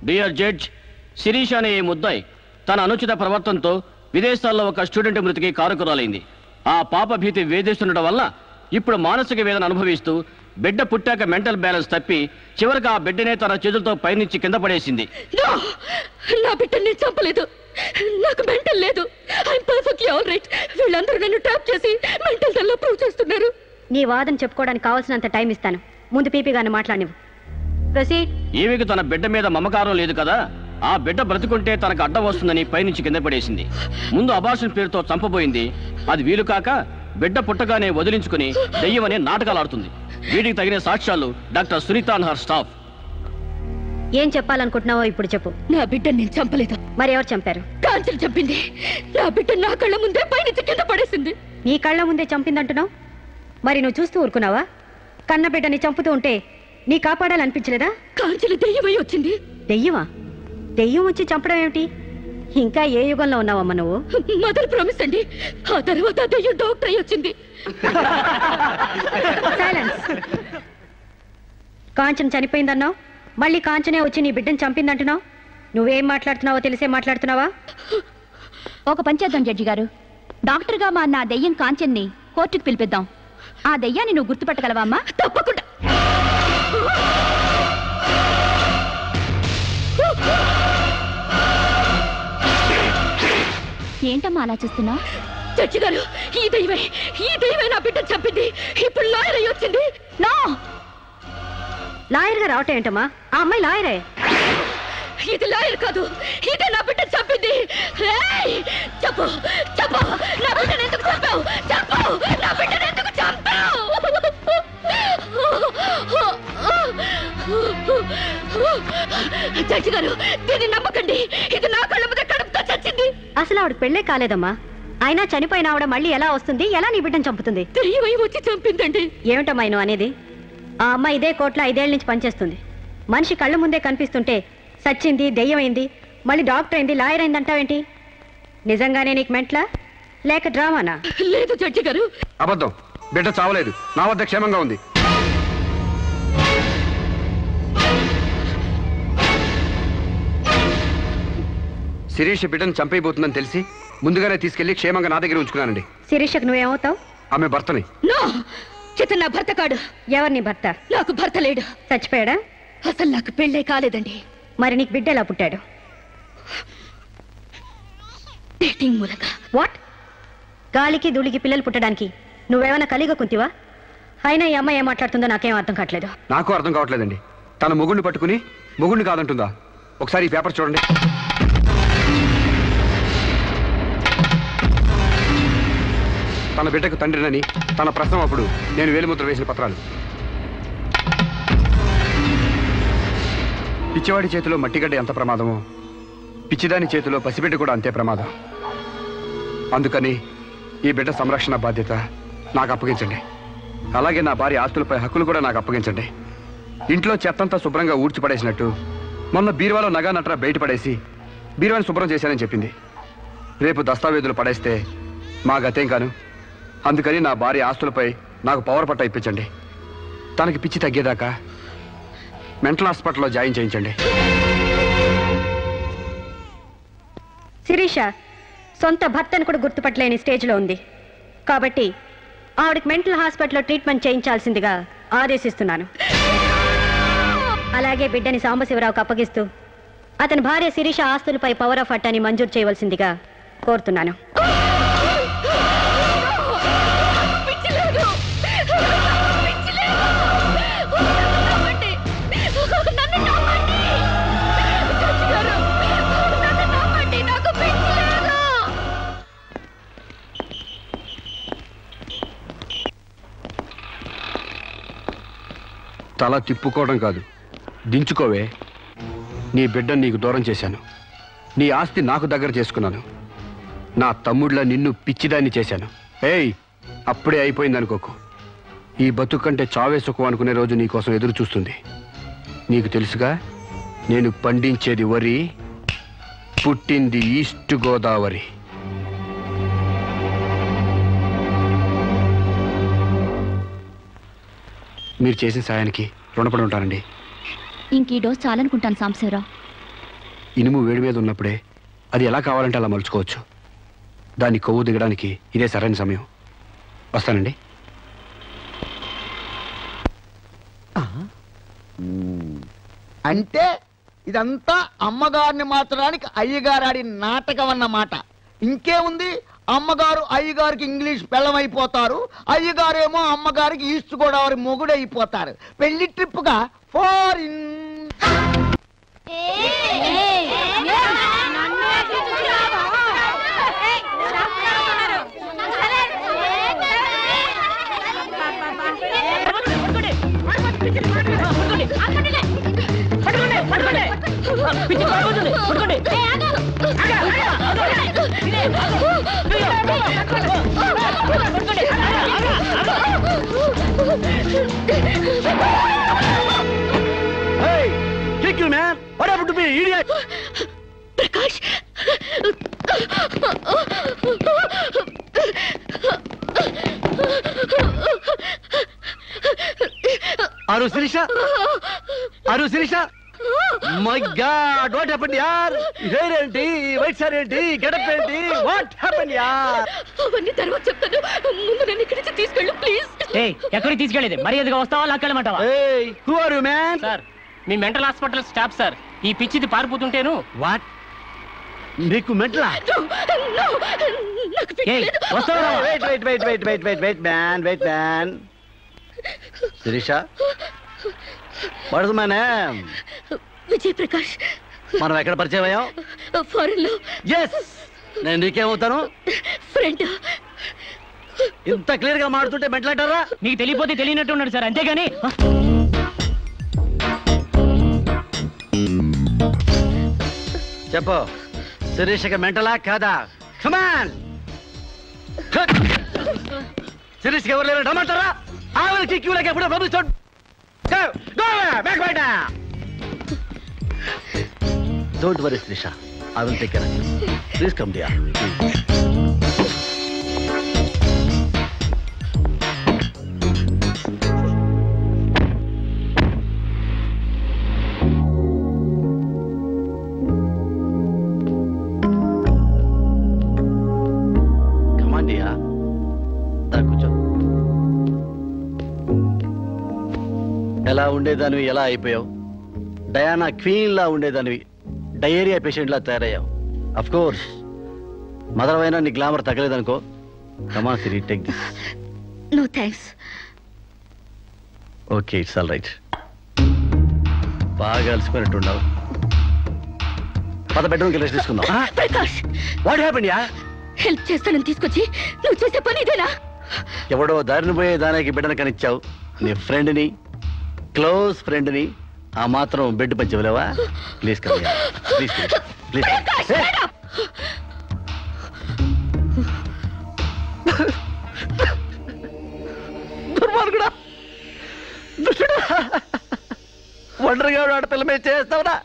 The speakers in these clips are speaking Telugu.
డియర్ జడ్జ్, శిరీష్ అనే ఈ ముద్దాయి తన అనుచిత ప్రవర్తనతో విదేశాల్లో ఒక స్టూడెంట్ మృతికి కారకురాలైంది. ఆ పాప భీతి వేధిస్తుండటం వల్ల ఇప్పుడు మానసిక వేదన అనుభవిస్తూ బిడ్డ పుట్టాక మెంటల్ బ్యాలెన్స్ తప్పి చివరికి ఆ బిడ్డనే తన చేతులతో పైనుంచి కింద పడేసింది. నా బిడ్డని చంపలేదు, నాకు మెంటల్ లేదు. I'm perfectly all right. వీళ్ళందరూ నన్ను ట్రాప్ చేసి మెంటల్ దానిలో ప్రూవ్ చేస్తున్నారు. నీ వాదన చెప్పుకోవడానికి కావాల్సినంత టైం ఇస్తాను. ముందు పీపీ గారిని మాట్లాడినవు. ప్రొసీడ్. ఈమెకి తన బిడ్డ మీద మమకారం లేదు కదా, ఆ బిడ్డ బ్రతుకుంటే తనకు అడ్డం వస్తుందని పైనుంచి కింద పడేసింది. ముందు అబార్షన్ పేరుతో చంపబోయింది. అది వీలు కాక బిడ్డ పుట్టగానే వదిలించుకుని దెయ్యమనే నాటకాలు ఆడుతుంది. వీటికి తగిన సాక్ష్యాలు doctor Sunitha and her staff. ఏం చెప్పాలనుకుంటున్నావో ఇప్పుడు చెప్పు. నా బిడ్డని నేను చంపలేదు. మరి ఎవరు చంపారు? కాంచన చంపింది. నా బిడ్డ నా కళ్ళ ముందే పైనుంచి కింద పడేసింది. నీ కళ్ళ ముందే చంపిందంటున్నావు, మరి నువ్వు చూస్తూ ఊరుకున్నావా? కన్న బిడ్డని చంపుతూ ఉంటే నీ కాపాడాలనిపించలేదా? కాంచన దెయ్యమై వచ్చింది. దెయ్యమా? దెయ్యం వచ్చి చంపడం ఏమిటి? ఇంకా ఏ యుగంలో ఉన్నావమ్మా నువ్వు? మదర్ ప్రామిస్ అండి. ఆ తర్వాత దెయ్యం డాక్టర్ అయి వచ్చింది. సైలెన్స్. కాంచన చనిపోయిందన్నావు, మళ్ళీ కాంచనే వచ్చి నీ బిడ్డను చంపిందంటున్నావు. నువ్వేం మాట్లాడుతున్నావో తెలిసే మాట్లాడుతున్నావా? ఒక పంచేద్దాం జడ్జి గారు. డాక్టర్గా మా నా దెయ్యం కాంచన్ని కోర్టుకు పిలిపిద్దాం. ఆ దెయ్యాన్ని నువ్వు గుర్తుపట్టగలవా అమ్మా? తప్పకుండా. ఏంటమ్మా అలా చూస్తున్నా? జడ్జి గారు, ఈ దైవే నా బిడ్డను చంపింది. ఇప్పుడు లాయర్ అయి వచ్చింది. నో, లాయర్ గా రావటం ఏంటమ్మా? ఆ అమ్మాయి లాయరే. ఇది లాయర్ కాదు, ఇదే నా బిడ్డను చంపింది. చెప్పు చెప్పు, నా బిడ్డను ఎందుకు చంపావు? చెప్పు, నా బిడ్డను ఎందుకు చంపావు? జడ్జి గారు, దీన్ని నమ్మకండి. ఇది నా కళ్ళ మీద కడుపుతో చచ్చింది. అసలు ఆవిడ పెళ్ళే కాలేదమ్మా. అయినా చనిపోయిన ఆవిడ మళ్ళీ ఎలా వస్తుంది? ఎలా నీ బిడ్డను చంపుతుంది? దెయ్యమై వచ్చి చంపిందండి. ఏమిటమ్మా నువ్వు అనేది? ఆ అమ్మాయి ఇదే కోర్టులో 5 ఏళ్ల నుంచి పనిచేస్తుంది. మనిషి కళ్ళ ముందే కనిపిస్తుంటే సచ్చింది, దెయ్యమైంది, మళ్ళీ డాక్టర్ అయింది, లాయర్ అయింది అంటావేంటి? నిజంగానే నీకు మెంట్లా లేక డ్రామానా? లేదు జడ్జి గారు, అబద్ధం. బిడ్డ చావలేదు, నా వద్ద క్షేమంగా ఉంది. శిరీష్ బిడ్డను చంపైపోతుందని తెలిసి ముందుగానే తీసుకెళ్లి క్షేమంగా నా దగ్గర ఉంచుకున్నానండి. శిరీషకు నువ్వేమవుతావు? ఆమె భర్తని. ఇతను నా భర్త కాడు. ఎవరిని భర్త? నాకు భర్త లేడు. చచ్చిపోయాడా? అసలు నాకు పెళ్ళే కాలేదండి. మరి నీకు బిడ్డ ఎలా పుట్టాడు? డేటింగ్ మూలంగా. వాట్? గాలికి ధూళికి పిల్లలు పుట్టడానికి నువ్వేమైనా కలిగ కుంతివా? అయినా ఈ అమ్మాయి ఏం మాట్లాడుతుందో నాకేం అర్థం కావట్లేదు. నాకు అర్థం కావట్లేదండి. తన మొగుడిని పట్టుకుని మొగుడిని కాదంటుందా? ఒకసారి ఈ పేపర్ చూడండి. తన బిడ్డకు తండ్రినని తన ప్రశ్న అప్పుడు నేను వేలిముద్ర వేసిన పత్రాలు. పిచ్చివాడి చేతిలో మట్టిగడ్డ ఎంత ప్రమాదమో పిచ్చిదాని చేతిలో పసిబిడ్డ కూడా అంతే ప్రమాదం. అందుకని ఈ బిడ్డ సంరక్షణ బాధ్యత నాకు అప్పగించండి. అలాగే నా భార్య ఆస్తులపై హక్కులు కూడా నాకు అప్పగించండి. ఇంట్లో చెత్తంతా శుభ్రంగా ఊడ్చిపడేసినట్టు మొన్న బీరువాలో నగా నట్రా బయటపడేసి బీరువాని శుభ్రం చేశానని చెప్పింది. రేపు దస్తావేజులు పడేస్తే మా గతేం కాను. అందుకని నా భార్య ఆస్తులపై నాకు పవర్ పట్ట ఇప్పించండి. తనకి పిచ్చి తగ్గేదాకా మెంటల్ హాస్పిటల్లో జాయిన్ చేయించండి. శిరీష సొంత భర్తను కూడా గుర్తుపట్టలేని స్టేజ్లో ఉంది. కాబట్టి ఆవిడకి మెంటల్ హాస్పిటల్లో ట్రీట్మెంట్ చేయించాల్సిందిగా ఆదేశిస్తున్నాను. అలాగే బిడ్డని సాంబశివరావుకు అప్పగిస్తూ అతని భార్య శిరీష ఆస్తులపై పవర్ ఆఫ్ అట్టాని మంజూరు చేయవలసిందిగా కోరుతున్నాను. తల తిప్పుకోవడం కాదు, దించుకోవే. నీ బిడ్డను నీకు దూరం చేశాను. నీ ఆస్తి నాకు దగ్గర చేసుకున్నాను. నా తమ్ముడిలా నిన్ను పిచ్చిదాన్ని చేశాను. ఏయ్, అప్పుడే అయిపోయిందనుకోకు. ఈ బతుకంటే చావే సుఖం అనుకునే రోజు నీకోసం ఎదురు చూస్తుంది. నీకు తెలుసుగా, నేను పండించేది వరి, పుట్టింది ఈస్ట్ గోదావరి. మీరు చేసిన సాయానికి రుణపడి ఉంటానండి. ఇంక ఈ డోస్ చాలనుకుంటాను సాంబశివరావు. ఇనుము వేడి మీద ఉన్నప్పుడే అది ఎలా కావాలంటే అలా మలుచుకోవచ్చు. దాన్ని కొవ్వు దిగడానికి ఇదే సరైన సమయం. వస్తానండి. అంటే ఇదంతా అమ్మగారిని మార్చడానికి అయ్యగారు ఆడి నాటకం అన్నమాట. ఇంకేముంది, అమ్మగారు అయ్యగారికి ఇంగ్లీష్ పెళ్ళమైపోతారు, అయ్యగారేమో అమ్మగారికి ఈస్ట్ గోదావరి మొగుడైపోతారు. పెళ్లి ట్రిప్గా foreign. Prakash, Aru Sirisha? Aru Sirisha? My God, what happened, yaar? Hair enti, white saree enti, get up enti, what happened, yaar? అవన్నీ తర్వాత చెప్తాను. ముందు నన్ను ఇక్కడి నుంచి తీసుకెళ్ళు ప్లీజ్. ఎక్కడికి తీసుకెళ్ళేది? మర్యాదగా వస్తావా లాక్కెళ్ళమంటావా? Hey, who are you, man? Sir, me mental hospital staff sir. ఈ పిచ్చిది పారిపోతుంటేను. What? నీకు మెంటలా? No, నాకు తెలియదు. వస్తావా? Wait, man. Sirisha? What is my name? Vijay Prakash. మనం ఎక్కడ పరిచయం అయ్యాం? ఫారెన్ లో. Yes. నేను నీకేమవుతాను? ఫ్రెండ్. ఇంత క్లియర్ గా మాడుతుంటే మెంటలంటారా? నీకు తెలియపోతే తెలియనట్టు ఉన్నాడు సార్, అంతేగాని. చెప్పు, శిరీషకి మెంటలా కాదా? కమాన్. శిరీష్కి ఎవరు లేరు రమ్మంటారా? ఆవిడకి క్యూలకి ఎప్పుడో పంపిస్తాడు. Don't worry Shirisha, I will take care of you. Please come dear. ఎలా ఉండేదానివి ఎలా అయిపోయావు? డయానా క్వీన్ లా ఉండేదానివి డయేరియా పేషెంట్ లా తయారయ్యావు. అఫ్ కోర్స్ మదర్ అయినా నీ గ్లామర్ తగ్గలేదనుకో. Come Siri, take this. No thanks. Okay, it's all right. బాగా అలసిపోయినట్టున్నావు. పద బెడ్రూమ్కి రెస్ట్ తీసుకుందాం. ప్రకాష్, వాట్ హ్యాపెండ్ యా? హెల్ప్ చేస్తానని తీసుకొచ్చి నువ్వు చేసే పని ఇదేనా? ఎవడో దారిని పోయే దానికి బిడ్డను కనిచ్చావు. నీ ఫ్రెండ్ని, క్లోజ్ ఫ్రెండ్ని ఆ మాత్రం బెడ్ పంచవలేవా? Please come, please please. దుర్మార్గుడా, దుష్టుడా, ఒంటరిగా ఆడపిల్ల మీద చేస్తావురా?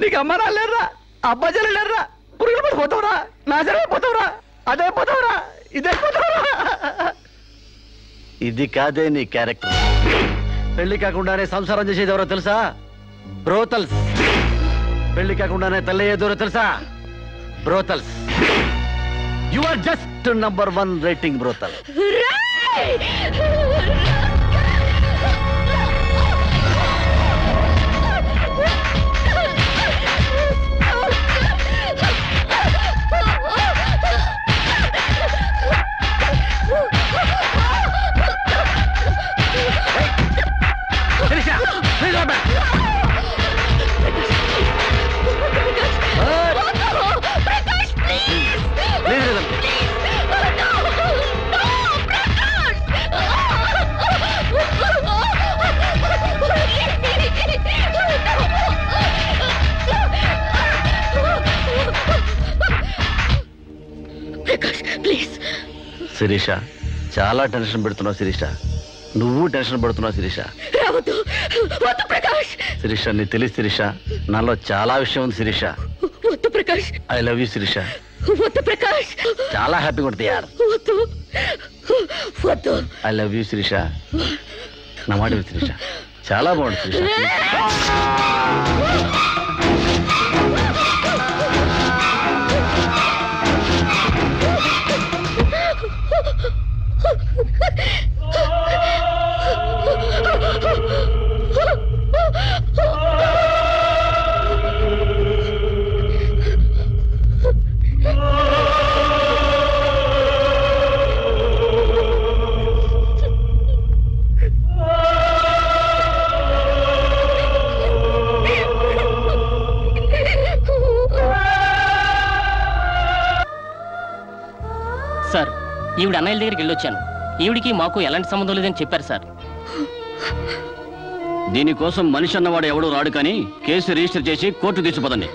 నీకు అమ్మ రాలేరా, అబ్బాజీలు లేరురా, పురుగులు పడిపోతావురా, నాశనమైపోతావురా, అదే పోతావురా, ఇదే పోతావురా. ఇది కాదే నీ క్యారెక్టర్. పెళ్లి కాకుండానే సంసారం చేసేది ఎవరో తెలుసా? బ్రోతల్స్. పెళ్లి కాకుండానే తల్లి ఏదోరో తెలుసా? Brothels. You are just number 1 rating brothel. Shirisha, చాలా టెన్షన్ పెడుతున్నావు శిరీష. నువ్వు టెన్షన్ పడుతున్నావు శిరీష. శిరీష, నీ తెలియదు శిరీష, నాలో చాలా విషయం ఉంది Shirisha. I love you Shirisha. చాలా హ్యాపీగా ఉంటుంది యార్. I love you Shirisha. నా మాట శిరీష, చాలా బాగుంటుంది శిరీష. ఈవిడ అన్నయ్యల దగ్గరికి వెళ్ళొచ్చాను. ఈవిడికి మాకు ఎలాంటి సంబంధం లేదని చెప్పారు సార్. దీనికోసం మనిషి అన్నవాడు ఎవడూ రాడు, కానీ కేసు రిజిస్టర్ చేసి కోర్టు తీసుకుపోదండి.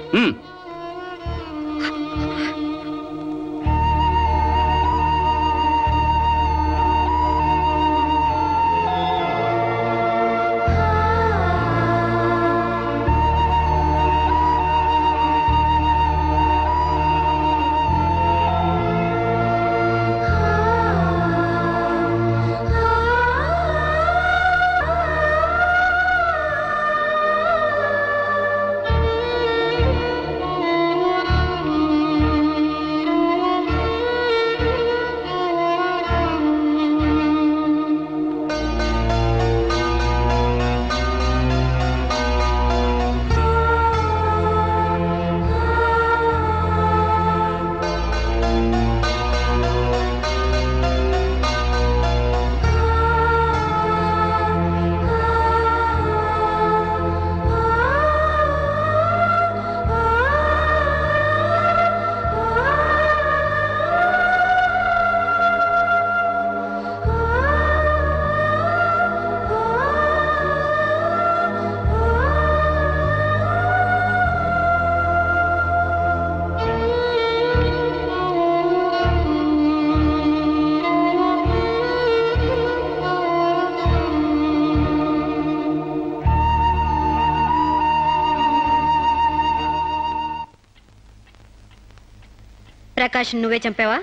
ప్రకాష్ నువ్వే చంపావా?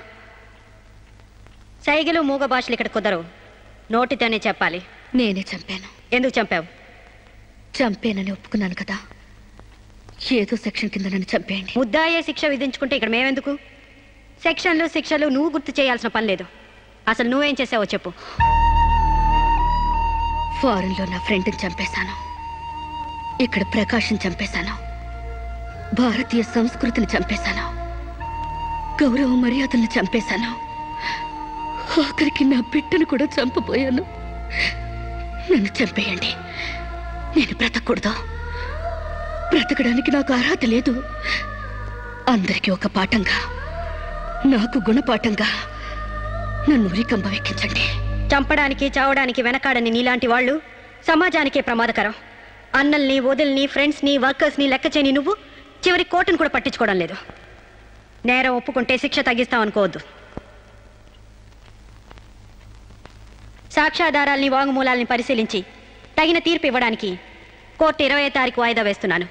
సైగలు మూగ భాషలు ఇక్కడ కుదరవు, నోటితోనే చెప్పాలి. నేనే చంపాను. ఎందుకు చంపావు? చంపేనని ఒప్పుకున్నాను కదా, ఏదో సెక్షన్ కింద నన్ను చంపేయండి. ముద్దాయే శిక్ష విధించుకుంటే ఇక్కడ మేమెందుకు? సెక్షన్లు శిక్షలు నువ్వు గుర్తు చేయాల్సిన పని లేదు. అసలు నువ్వేం చేసావో చెప్పు. ఫారెన్లో నా ఫ్రెండ్ని చంపేశాను, ఇక్కడ ప్రకాశం చంపేశాను, భారతీయ సంస్కృతిని చంపేశాను, గౌరవ మర్యాదలను చంపేశాను, ఆఖరికి నా బిడ్డను కూడా చంపబోయాను. నన్ను చంపేయండి, నేను బ్రతకూడదు. బ్రతకడానికి నాకు అర్హత లేదు. అందరికీ ఒక పాఠంగా, నాకు గుణపాఠంగా నన్ను ఉరికంబ ఎక్కించండి. చంపడానికి చావడానికి వెనకాడని నీలాంటి వాళ్ళు సమాజానికే ప్రమాదకరం. అన్నల్ని, వదిల్ని, ఫ్రెండ్స్ని, వర్కర్స్ని లెక్క చేయని నువ్వు చివరి కోర్టును కూడా పట్టించుకోవడం లేదు. నేరం ఒప్పుకుంటే శిక్ష తగ్గిస్తామనుకోవద్దు. సాక్ష్యాధారాల్ని, వాంగ్మూలాల్ని పరిశీలించి తగిన తీర్పు ఇవ్వడానికి కోర్టు 20వ తారీఖు వాయిదా వేస్తున్నాను.